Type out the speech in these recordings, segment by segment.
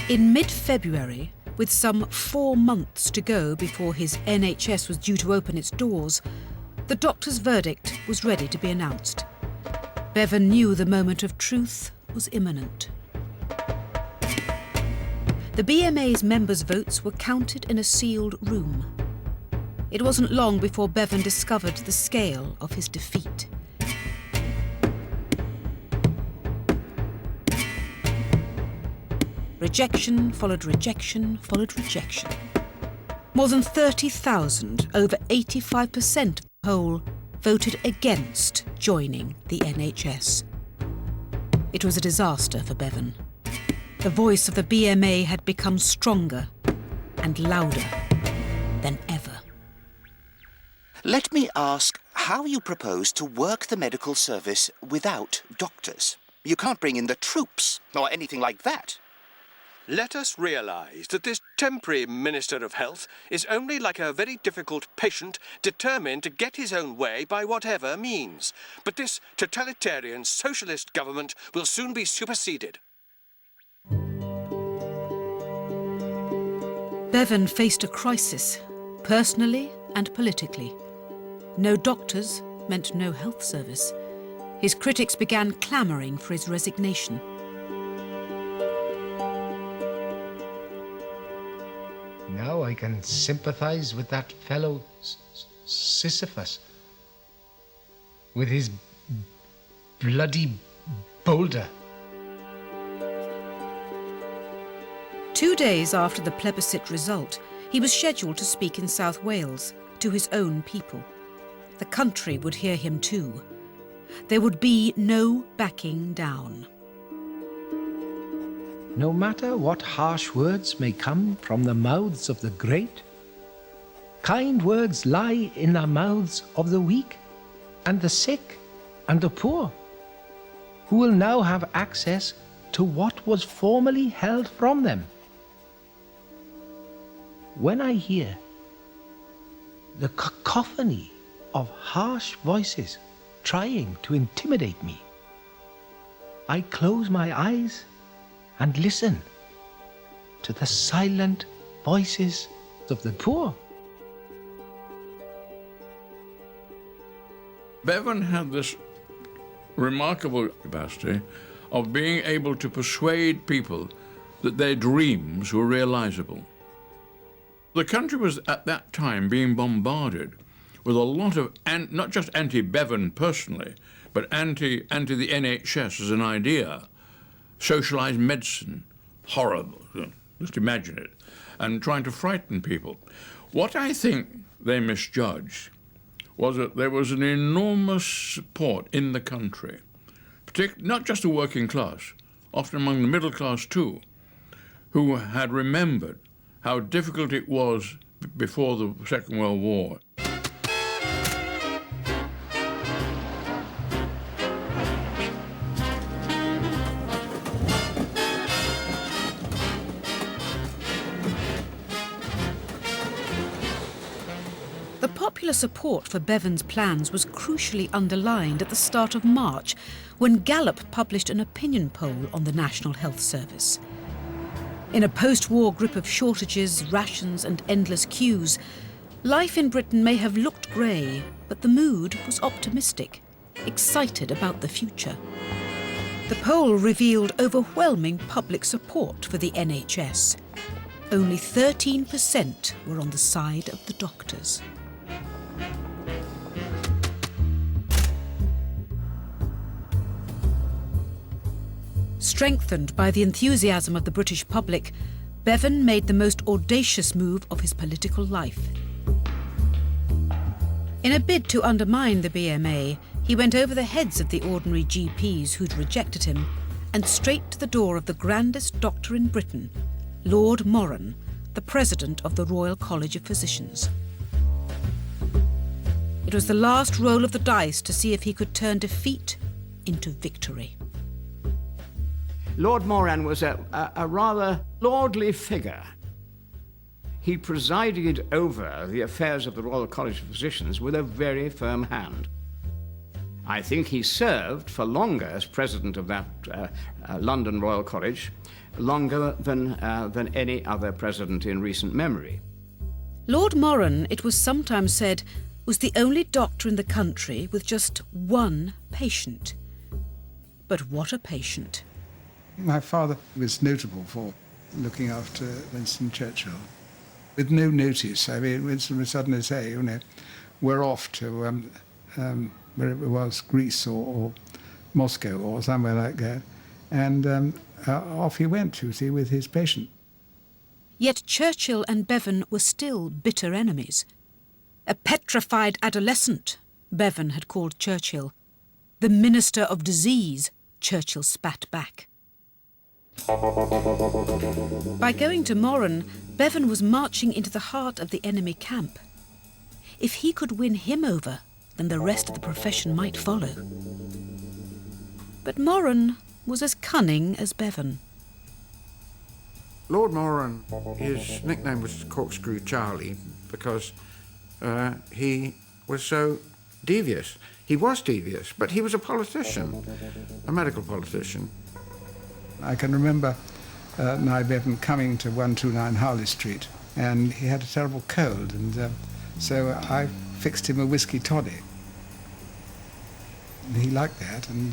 In mid-February, with some 4 months to go before his NHS was due to open its doors, the doctor's verdict was ready to be announced. Bevan knew the moment of truth was imminent. The BMA's members' votes were counted in a sealed room. It wasn't long before Bevan discovered the scale of his defeat. Rejection followed rejection followed rejection. More than 30,000, over 85% of the poll, voted against joining the NHS. It was a disaster for Bevan. The voice of the BMA had become stronger and louder than ever. Let me ask how you propose to work the medical service without doctors. You can't bring in the troops or anything like that. Let us realise that this temporary Minister of Health is only like a very difficult patient determined to get his own way by whatever means. But this totalitarian socialist government will soon be superseded. Bevan faced a crisis, personally and politically. No doctors meant no health service. His critics began clamouring for his resignation. Now I can sympathise with that fellow Sisyphus, with his bloody boulder. 2 days after the plebiscite result, he was scheduled to speak in South Wales to his own people. The country would hear him too. There would be no backing down. No matter what harsh words may come from the mouths of the great, kind words lie in the mouths of the weak and the sick and the poor, who will now have access to what was formerly held from them. When I hear the cacophony of harsh voices trying to intimidate me, I close my eyes and listen to the silent voices of the poor. Bevan had this remarkable capacity of being able to persuade people that their dreams were realizable. The country was at that time being bombarded with a lot of, not just anti-Bevan personally, but anti the NHS as an idea. Socialised medicine, horrible, just imagine it, and trying to frighten people. What I think they misjudged was that there was an enormous support in the country, not just the working class, often among the middle class too, who had remembered how difficult it was before the Second World War. The popular support for Bevan's plans was crucially underlined at the start of March, when Gallup published an opinion poll on the National Health Service. In a post-war grip of shortages, rations and endless queues, life in Britain may have looked grey, but the mood was optimistic, excited about the future. The poll revealed overwhelming public support for the NHS. Only 13% were on the side of the doctors. Strengthened by the enthusiasm of the British public, Bevan made the most audacious move of his political life. In a bid to undermine the BMA, he went over the heads of the ordinary GPs who'd rejected him and straight to the door of the grandest doctor in Britain, Lord Moran, the president of the Royal College of Physicians. It was the last roll of the dice to see if he could turn defeat into victory. Lord Moran was a rather lordly figure. He presided over the affairs of the Royal College of Physicians with a very firm hand. I think he served for longer as president of that London Royal College longer than any other president in recent memory. Lord Moran, it was sometimes said, was the only doctor in the country with just one patient. But what a patient. My father was notable for looking after Winston Churchill. With no notice, I mean, Winston would suddenly say, you know, we're off to where it was, Greece or Moscow or somewhere like that. And off he went, you see, with his patient. Yet Churchill and Bevan were still bitter enemies. A petrified adolescent, Bevan had called Churchill. The minister of disease, Churchill spat back. By going to Moran, Bevan was marching into the heart of the enemy camp. If he could win him over, then the rest of the profession might follow. But Moran was as cunning as Bevan. Lord Moran, his nickname was Corkscrew Charlie because he was so devious. He was devious, but he was a politician, a medical politician. I can remember Nye Bevan coming to 129 Harley Street, and he had a terrible cold, and so I fixed him a whiskey toddy. And he liked that, and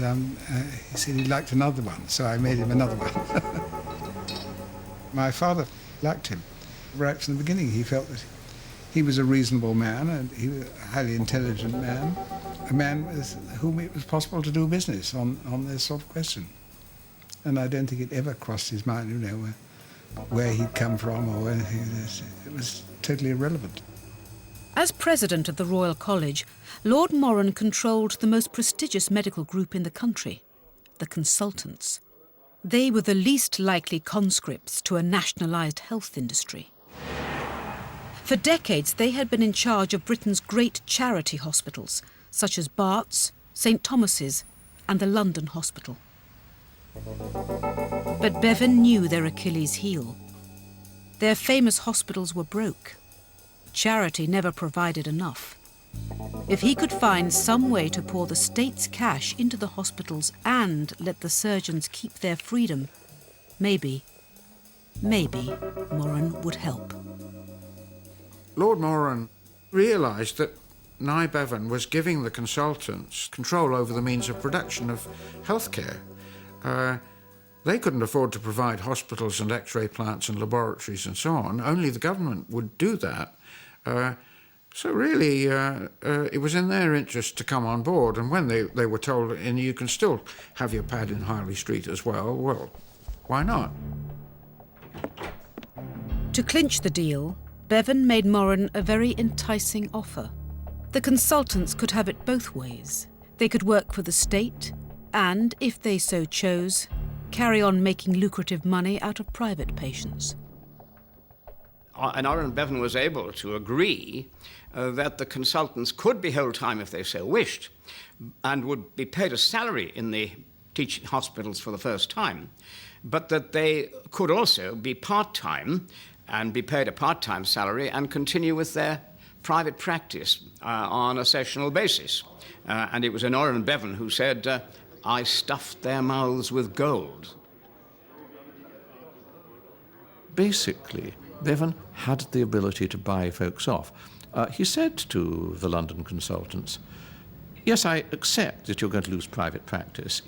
he said he liked another one, so I made him another one. My father liked him. Right from the beginning, he felt that he was a reasonable man, and he was a highly intelligent man, a man with whom it was possible to do business on this sort of question. And I don't think it ever crossed his mind, you know, where he'd come from or anything. It was totally irrelevant. As president of the Royal College, Lord Moran controlled the most prestigious medical group in the country, the consultants. They were the least likely conscripts to a nationalised health industry. For decades, they had been in charge of Britain's great charity hospitals, such as Bart's, St Thomas's and the London Hospital. But Bevan knew their Achilles' heel. Their famous hospitals were broke. Charity never provided enough. If he could find some way to pour the state's cash into the hospitals and let the surgeons keep their freedom, maybe Moran would help. Lord Moran realised that Nye Bevan was giving the consultants control over the means of production of healthcare. They couldn't afford to provide hospitals and X-ray plants and laboratories and so on. Only the government would do that. So really, it was in their interest to come on board. And when they were told, and you can still have your pad in Harley Street as well, why not? To clinch the deal, Bevan made Moran a very enticing offer. The consultants could have it both ways. They could work for the state and, if they so chose, carry on making lucrative money out of private patients. And Oran Bevan was able to agree that the consultants could be whole-time if they so wished and would be paid a salary in the teaching hospitals for the first time, but that they could also be part-time and be paid a part-time salary and continue with their private practice on a sessional basis. And it was Oran Bevan who said, I stuffed their mouths with gold. Basically, Bevan had the ability to buy folks off. He said to the London consultants, yes, I accept that you're going to lose private practice.